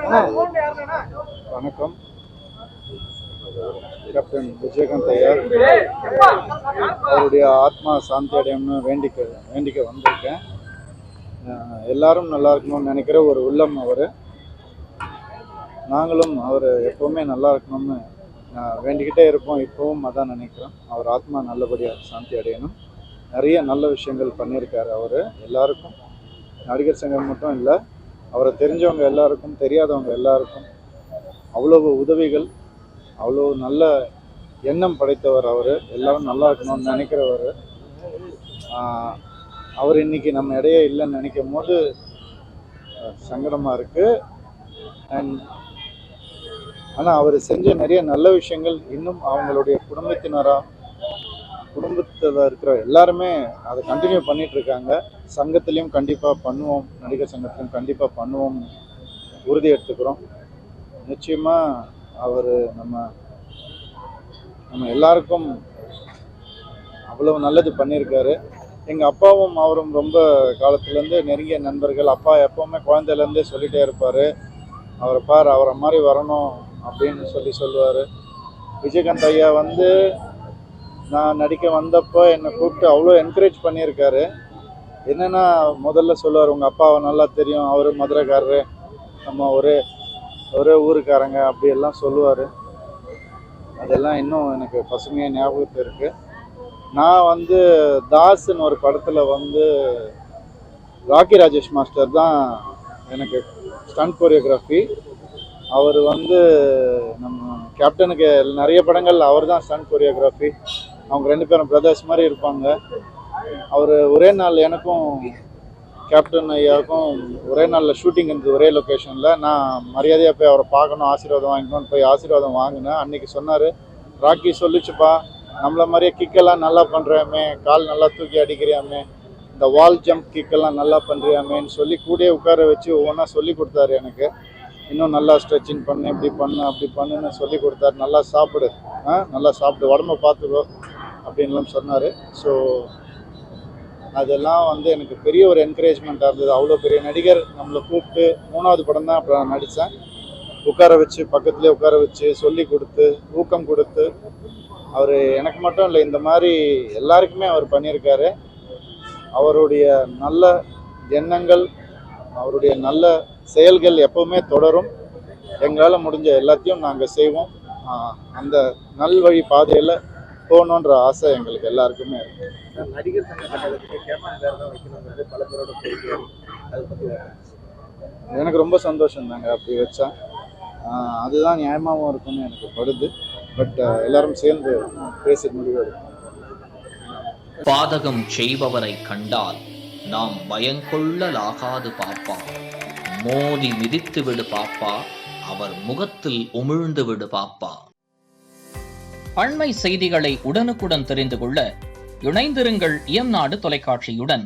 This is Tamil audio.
வணக்கம். கேப்டன் விஜயகாந்த் ஐயா அவருடைய ஆத்மா சாந்தி அடையணும்னு வேண்டிக்க வந்திருக்கேன். எல்லாரும் நல்லா இருக்கணும்னு நினைக்கிற ஒரு உள்ளம் அவர். நாங்களும் அவர் எப்போவுமே நல்லா இருக்கணும்னு வேண்டிக்கிட்டே இருப்போம். இப்போவும் அதான் நினைக்கிறோம். அவர் ஆத்மா நல்லபடியாக சாந்தி அடையணும். நிறைய நல்ல விஷயங்கள் பண்ணியிருக்காரு அவர். எல்லாருக்கும், நடிகர் சங்கம் மட்டும் இல்லை, அவரை தெரிஞ்சவங்க எல்லாருக்கும், தெரியாதவங்க எல்லாருக்கும் அவ்வளவு உதவிகள், அவ்வளோ நல்ல எண்ணம் படைத்தவர் அவர். எல்லாரும் நல்லா இருக்கணும்னு நினைக்கிறவர். அவர் இன்னைக்கு நம்ம இடையே இல்லைன்னு நினைக்கும் போது சங்கடமாக இருக்குது. ஆனால் அவர் செஞ்ச நிறைய நல்ல விஷயங்கள் இன்னும் அவங்களுடைய குடும்பத்தில் இருக்கிற எல்லாருமே அதை கண்டினியூ பண்ணிகிட்ருக்காங்க. சங்கத்துலேயும் கண்டிப்பாக பண்ணுவோம், நடிகர் சங்கத்துலையும் கண்டிப்பாக பண்ணுவோம் உறுதி எடுத்துக்கிறோம். நிச்சயமாக அவர் நம்ம எல்லாருக்கும் அவ்வளவு நல்லது பண்ணியிருக்காரு. எங்கள் அப்பாவும் அவரும் ரொம்ப காலத்துலேருந்து நெருங்கிய நண்பர்கள். அப்பா எப்போவுமே குழந்தையிலேருந்தே சொல்லிகிட்டே இருப்பார், அவரை பார், அவரை மாதிரி வரணும் அப்படின்னு சொல்லுவார். விஜயகாந்த் ஐயா நான் நடிக்க வந்தப்போ என்னை கூப்பிட்டு அவ்வளோ என்கரேஜ் பண்ணியிருக்காரு. என்னென்னா, முதல்ல சொல்லுவார், உங்கள் அப்பாவை நல்லா தெரியும், அவர் மதுரைக்காரரு, நம்ம ஒரே ஊருக்காரங்க அப்படியெல்லாம் சொல்லுவார். அதெல்லாம் இன்னும் எனக்கு பசுமையாக ஞாபகத்தில் இருக்குது. நான் தாஸ்ன்னு ஒரு படத்தில் ராக்கி ராஜேஷ் மாஸ்டர் தான் எனக்கு ஸ்டண்ட் கோரியோகிராஃபி. அவர் நம்ம கேப்டனுக்கு நிறைய படங்கள் அவர் தான் ஸ்டண்ட் கோரியோகிராஃபி. அவங்க 2 பேரும் பிரதர்ஸ் மாதிரி இருப்பாங்க. அவர் ஒரே நாள் எனக்கும் கேப்டன் ஐயாவுக்கும் ஒரே நாளில் ஷூட்டிங் இருந்தது, ஒரே லொக்கேஷனில். நான் மரியாதையாக போய் அவரை பார்க்கணும், ஆசீர்வாதம் வாங்கிக்கணும்னு போய் ஆசீர்வாதம் வாங்கினேன். அன்றைக்கி சொன்னார், ராக்கி சொல்லிச்சுப்பா, நம்மளை மாதிரியே கிக்கெல்லாம் நல்லா பண்ணுறியாமே, கால் நல்லா தூக்கி அடிக்கிறியாமே, இந்த வால் ஜம்ப் கிக்கெல்லாம் நல்லா பண்ணுறியாமேன்னு சொல்லி கூடயே உட்கார வச்சு ஒவ்வொன்றா சொல்லி கொடுத்தாரு எனக்கு. இன்னும் நல்லா ஸ்ட்ரெச்சிங் பண்ணு, இப்படி பண்ணு, அப்படி பண்ணுன்னு சொல்லி கொடுத்தாரு. நல்லா சாப்பிடு, உடம்ப பார்த்துக்கோ அப்படின்லாம் சொன்னார். ஸோ அதெல்லாம் எனக்கு பெரிய ஒரு என்கரேஜ்மெண்ட்டாக இருந்தது. அவ்வளோ பெரிய நடிகர் நம்மளை கூப்பிட்டு 3வது படம் தான் அப்புறம் நடித்தேன். உட்கார வச்சு, பக்கத்துலேயே உட்கார வச்சு சொல்லி கொடுத்து ஊக்கம் கொடுத்து, அவர் எனக்கு மட்டும் இல்லை, இந்த மாதிரி எல்லாருக்குமே அவர் பண்ணியிருக்காரு. அவருடைய நல்ல எண்ணங்கள், அவருடைய நல்ல செயல்கள் எப்பவுமே தொடரும். எங்களால் முடிஞ்ச எல்லாத்தையும் நாங்கள் செய்வோம். அந்த நல்வழி பாதையில் போகணுன்ற ஆசை எங்களுக்கு எல்லாருக்குமே இருக்கு. நடிகர் சங்க கட்டளத்துக்கு கேப்டன் பேர் தான் வைக்கணுங்கிறது பல பேரோட கோரிக்கை. அதை பற்றி எனக்கு ரொம்ப சந்தோஷம் தாங்க அப்படி வச்சா. அதுதான் நியாயமாகவும் இருக்குன்னு எனக்கு படுது. பட் எல்லாரும் சேர்ந்து பேசி முடிவு எடுக்கணும். பாதகம் செய்பவரை கண்டால் நாம் பயங்கொள்ளலாகாது பாப்பா, மோதி மிதித்து விடு பாப்பா, அவர் முகத்தில் உமிழ்ந்து விடு பாப்பா. அண்மை செய்திகளை உடனுக்குடன் தெரிந்து கொள்ள இணைந்திருங்கள் இயம்நாடு தொலைக்காட்சியுடன்.